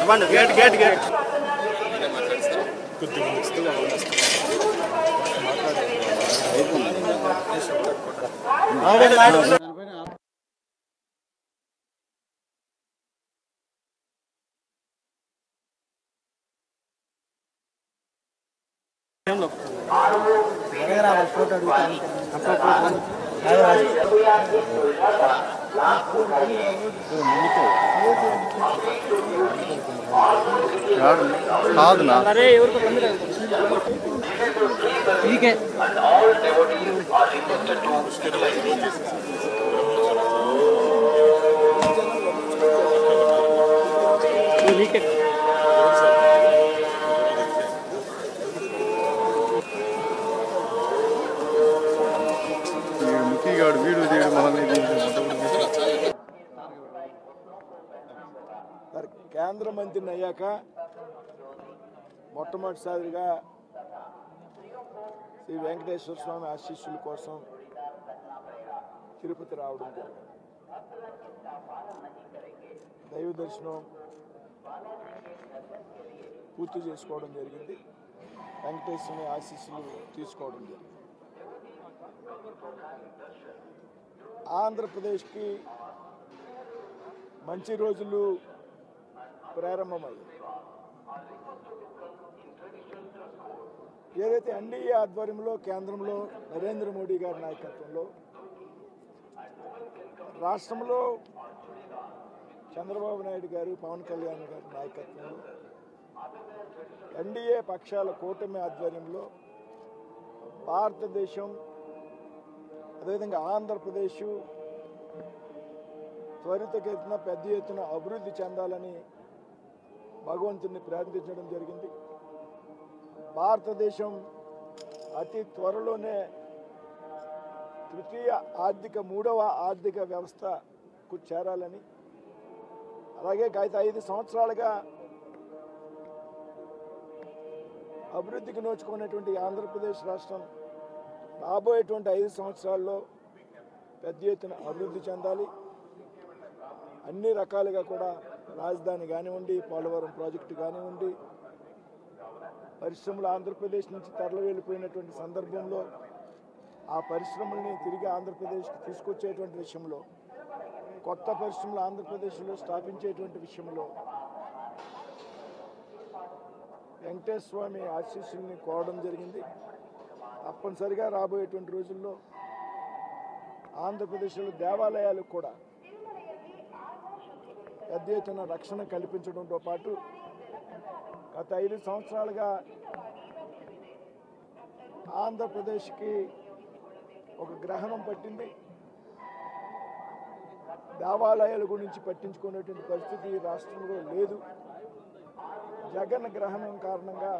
Gate gate gate photo కాదునా ముఖ్యగాడు వీడు కేంద్ర మంత్రిని అయ్యాక మొట్టమొదటిసారిగా శ్రీ వెంకటేశ్వర స్వామి ఆశీస్సుల కోసం తిరుపతి రావడం జరిగింది. దైవ దర్శనం పూర్తి చేసుకోవడం జరిగింది. వెంకటేశ్వరుని ఆశీస్సులు తీసుకోవడం జరిగింది. ఆంధ్రప్రదేశ్కి మంచి రోజులు ప్రారంభమయ్యాయి. ఏదైతే ఎన్డీఏ ఆధ్వర్యంలో కేంద్రంలో నరేంద్ర మోడీ గారి నాయకత్వంలో, రాష్ట్రంలో చంద్రబాబు నాయుడు గారు, పవన్ కళ్యాణ్ గారి నాయకత్వంలో ఎన్డీఏ పక్షాల కూటమి ఆధ్వర్యంలో భారతదేశం అదేవిధంగా ఆంధ్రప్రదేశ్ త్వరితగతిన పెద్ద ఎత్తున అభివృద్ధి చెందాలని భగవంతుని ప్రార్థించడం జరిగింది. భారతదేశం అతి త్వరలోనే మూడవ ఆర్థిక వ్యవస్థకు చేరాలని, అలాగే గత 5 సంవత్సరాలుగా అభివృద్ధికి నోచుకున్నటువంటి ఆంధ్రప్రదేశ్ రాష్ట్రం రాబోయేటువంటి 5 సంవత్సరాల్లో పెద్ద ఎత్తున అభివృద్ధి చెందాలి. అన్ని రకాలుగా కూడా రాజధాని కానివ్వండి, పోలవరం ప్రాజెక్టు కానివ్వండి, పరిశ్రమలు ఆంధ్రప్రదేశ్ నుంచి తరలి వెళ్ళిపోయినటువంటి సందర్భంలో ఆ పరిశ్రమల్ని తిరిగి ఆంధ్రప్రదేశ్కి తీసుకొచ్చేటువంటి విషయంలో, కొత్త పరిశ్రమలు ఆంధ్రప్రదేశ్లో స్థాపించేటువంటి విషయంలో వెంకటేశ్వర స్వామి ఆశీస్సుల్ని కోరడం జరిగింది. తప్పనిసరిగా రాబోయేటువంటి రోజుల్లో ఆంధ్రప్రదేశ్లో దేవాలయాలకు కూడా పెద్ద ఎత్తున రక్షణ కల్పించడంతో పాటు గత 5 సంవత్సరాలుగా ఆంధ్రప్రదేశ్కి ఒక గ్రహణం పట్టింది. దేవాలయాల గురించి పట్టించుకునేటువంటి పరిస్థితి రాష్ట్రంలో లేదు. జగన్ గ్రహణం కారణంగా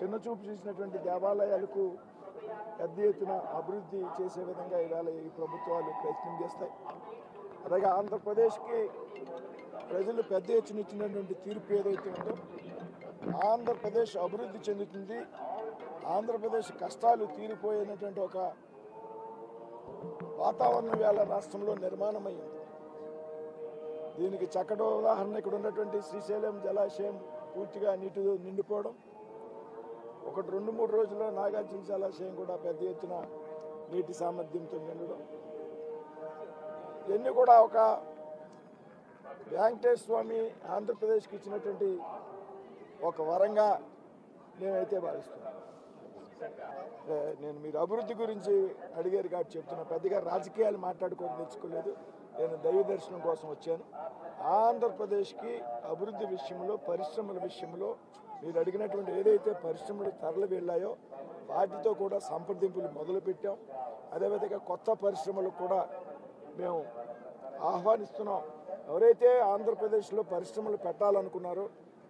చిన్నచూపు చూసినటువంటి దేవాలయాలకు పెద్ద ఎత్తున అభివృద్ధి చేసే విధంగా ఇవాళ ఈ ప్రభుత్వాలు ప్రయత్నం చేస్తాయి. అలాగే ఆంధ్రప్రదేశ్కి ప్రజలు పెద్ద ఎత్తున ఇచ్చినటువంటి తీర్పు ఏదైతే ఉందో, ఆంధ్రప్రదేశ్ అభివృద్ధి చెందుతుంది, ఆంధ్రప్రదేశ్ కష్టాలు తీరిపోయినటువంటి ఒక వాతావరణం వేళ రాష్ట్రంలో నిర్మాణమైంది. దీనికి చక్కటి ఉదాహరణ ఇక్కడ ఉన్నటువంటి శ్రీశైలం జలాశయం పూర్తిగా నీటితో నిండిపోవడం, 1-2-3 రోజుల్లో నాగార్జున జలాశయం కూడా పెద్ద ఎత్తున నీటి సామర్థ్యంతో నిండడం, ఇవన్నీ కూడా ఒక వెంకటేశ్వర స్వామి ఆంధ్రప్రదేశ్కి ఇచ్చినటువంటి ఒక వరంగా నేనైతే భావిస్తున్నాను. నేను మీరు అభివృద్ధి గురించి అడిగారు కాబట్టి చెప్తున్నా. పెద్దగా రాజకీయాలు మాట్లాడుకోవడం తెచ్చుకోలేదు. నేను దైవ దర్శనం కోసం వచ్చాను. ఆంధ్రప్రదేశ్కి అభివృద్ధి విషయంలో, పరిశ్రమల విషయంలో మీరు అడిగినటువంటి ఏదైతే పరిశ్రమలు తరలి వెళ్ళాయో వాటితో కూడా సంప్రదింపులు మొదలుపెట్టాం. అదేవిధంగా కొత్త పరిశ్రమలకు కూడా మేము ఆహ్వానిస్తున్నాం. ఎవరైతే ఆంధ్రప్రదేశ్లో పరిశ్రమలు పెట్టాలనుకున్నారో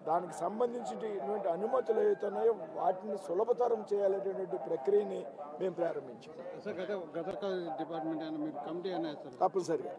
దానికి సంబంధించినటువంటి అనుమతులు ఏవైతున్నాయో వాటిని సులభతరం చేయాలనేటువంటి ప్రక్రియని మేము ప్రారంభించాం. డిపార్ట్మెంట్ తప్పనిసరిగా